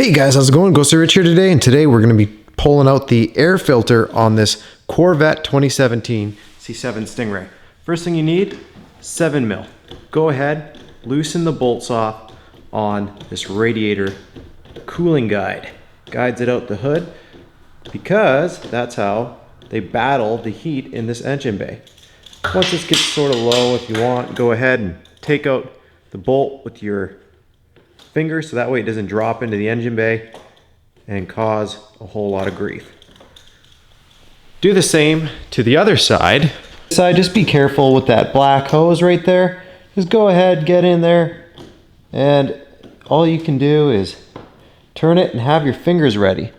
Hey guys, how's it going? Ghost Rich here today, and today we're going to be pulling out the air filter on this Corvette 2017 C7 Stingray. First thing you need, 7mm. Go ahead, loosen the bolts off on this radiator cooling guide. Guides it out the hood because that's how they battle the heat in this engine bay. Once this gets sort of low, if you want, go ahead and take out the bolt with your finger so that way it doesn't drop into the engine bay and cause a whole lot of grief. Do the same to the other side. Just be careful with that black hose right there. Just go ahead, get in there, and all you can do is turn it and have your fingers ready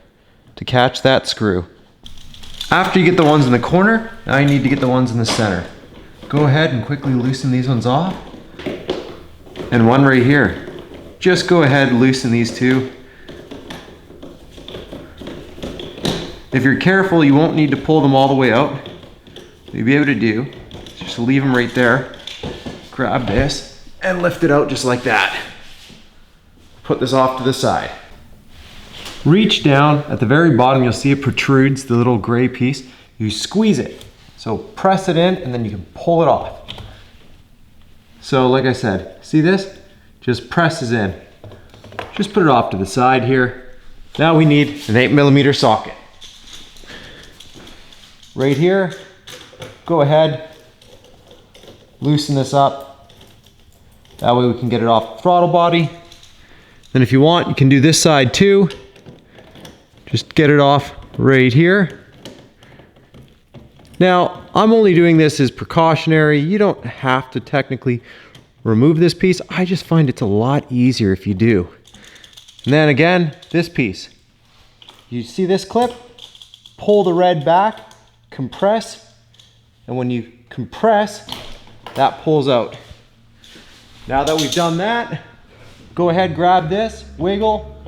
to catch that screw. After you get the ones in the corner, now you need to get the ones in the center. Go ahead and quickly loosen these ones off. And one right here. Just go ahead and loosen these two. If you're careful, you won't need to pull them all the way out. What you'll be able to do, just leave them right there. Grab this and lift it out just like that. Put this off to the side. Reach down, at the very bottom you'll see it protrudes, the little gray piece. You squeeze it. So press it in and then you can pull it off. So like I said, see this? Just presses in. Just put it off to the side here. Now we need an 8mm socket. Right here, go ahead, loosen this up. That way we can get it off the throttle body. Then if you want, you can do this side too. Just get it off right here. Now, I'm only doing this as precautionary. You don't have to technically remove this piece. I just find it's a lot easier if you do. And then again, this piece. You see this clip? Pull the red back, compress, and when you compress, that pulls out. Now that we've done that, go ahead, grab this, wiggle,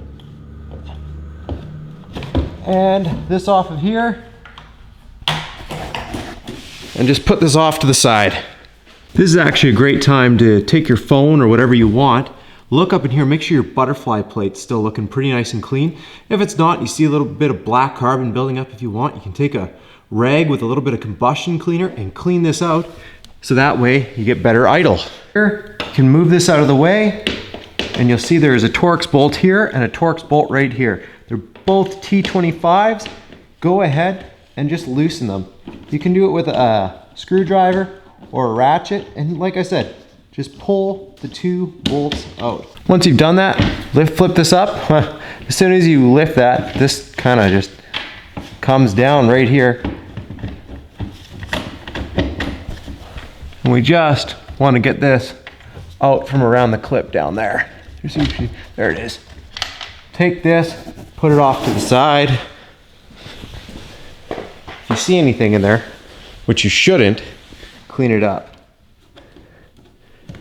and this off of here, and just put this off to the side. This is actually a great time to take your phone or whatever you want, look up in here, make sure your butterfly plate's still looking pretty nice and clean. If it's not, you see a little bit of black carbon building up. If you want, you can take a rag with a little bit of combustion cleaner and clean this out so that way you get better idle. Here, you can move this out of the way and you'll see there's a Torx bolt here and a Torx bolt right here. They're both T25s. Go ahead and just loosen them. You can do it with a screwdriver or a ratchet, and like I said, just pull the two bolts out. Once you've done that, flip this up. As soon as you lift that, this kind of just comes down right here. And we just want to get this out from around the clip down there. There it is. Take this, put it off to the side. If you see anything in there, which you shouldn't, clean it up.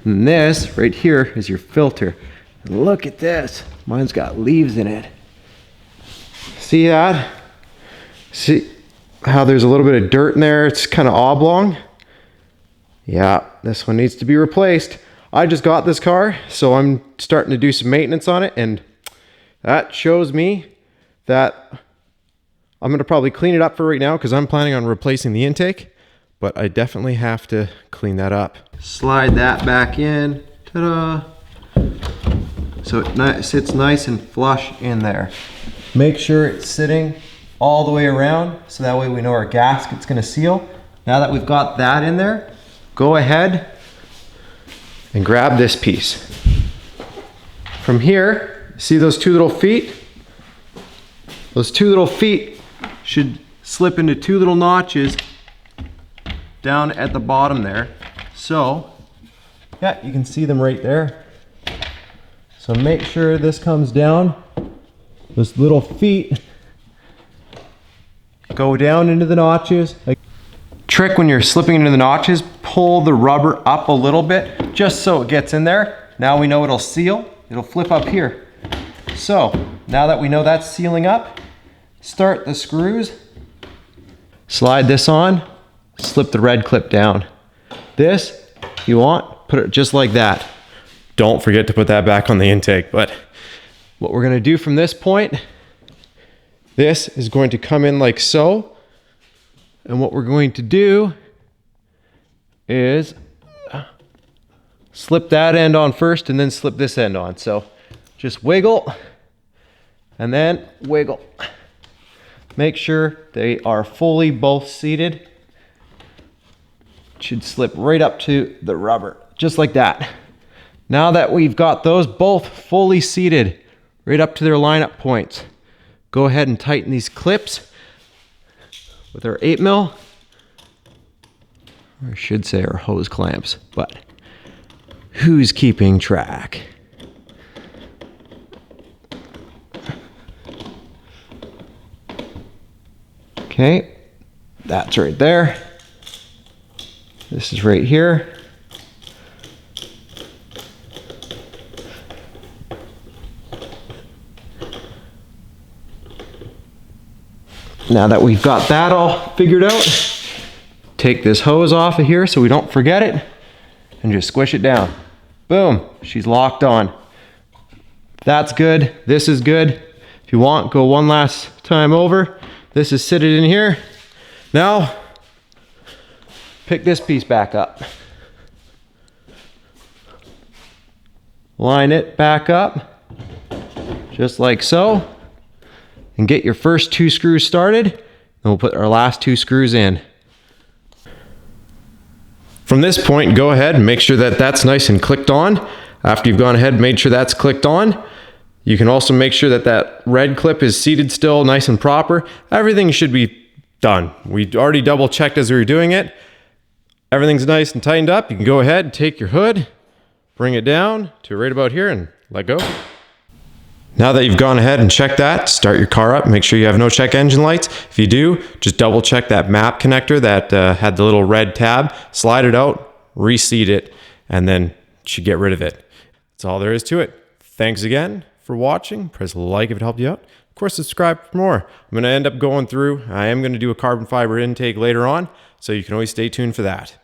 And this right here is your filter. And look at this. Mine's got leaves in it. See that? See how there's a little bit of dirt in there? It's kind of oblong. Yeah, this one needs to be replaced. I just got this car, so I'm starting to do some maintenance on it, and that shows me that I'm gonna probably clean it up for right now because I'm planning on replacing the intake, but I definitely have to clean that up. Slide that back in, ta-da! So it sits nice and flush in there. Make sure it's sitting all the way around so that way we know our gasket's gonna seal. Now that we've got that in there, go ahead and grab this piece. From here, see those two little feet? Those two little feet should slip into two little notches down at the bottom there. So, yeah, you can see them right there. So make sure this comes down. Those little feet go down into the notches. Trick when you're slipping into the notches, pull the rubber up a little bit just so it gets in there. Now we know it'll seal. It'll flip up here. So now that we know that's sealing up, start the screws, slide this on, slip the red clip down. This, if you want, put it just like that. Don't forget to put that back on the intake, but What we're gonna do from this point, this is going to come in like so. And what we're going to do is slip that end on first and then slip this end on. So just wiggle and then wiggle. Make sure they are fully both seated. It should slip right up to the rubber, just like that. Now that we've got those both fully seated, right up to their lineup points, go ahead and tighten these clips with our 8mm. Or I should say our hose clamps, but who's keeping track? Okay, that's right there. This is right here. Now that we've got that all figured out, take this hose off of here so we don't forget it and just squish it down. Boom, she's locked on. That's good, this is good. If you want, go one last time over. This is sitting in here. Now, pick this piece back up. Line it back up, just like so. And get your first 2 screws started. And we'll put our last 2 screws in. From this point, go ahead and make sure that that's nice and clicked on. After you've gone ahead and made sure that's clicked on, you can also make sure that that red clip is seated still nice and proper. Everything should be done. We already double checked as we were doing it. Everything's nice and tightened up. You can go ahead and take your hood, bring it down to right about here and let go. Now that you've gone ahead and checked that, start your car up. Make sure you have no check engine lights. If you do, just double check that map connector that had the little red tab. Slide it out, reseat it, and then you should get rid of it. That's all there is to it. Thanks again for watching. Press like if it helped you out. Of course, subscribe for more. I'm going to end up going through. I am going to do a carbon fiber intake later on, so you can always stay tuned for that.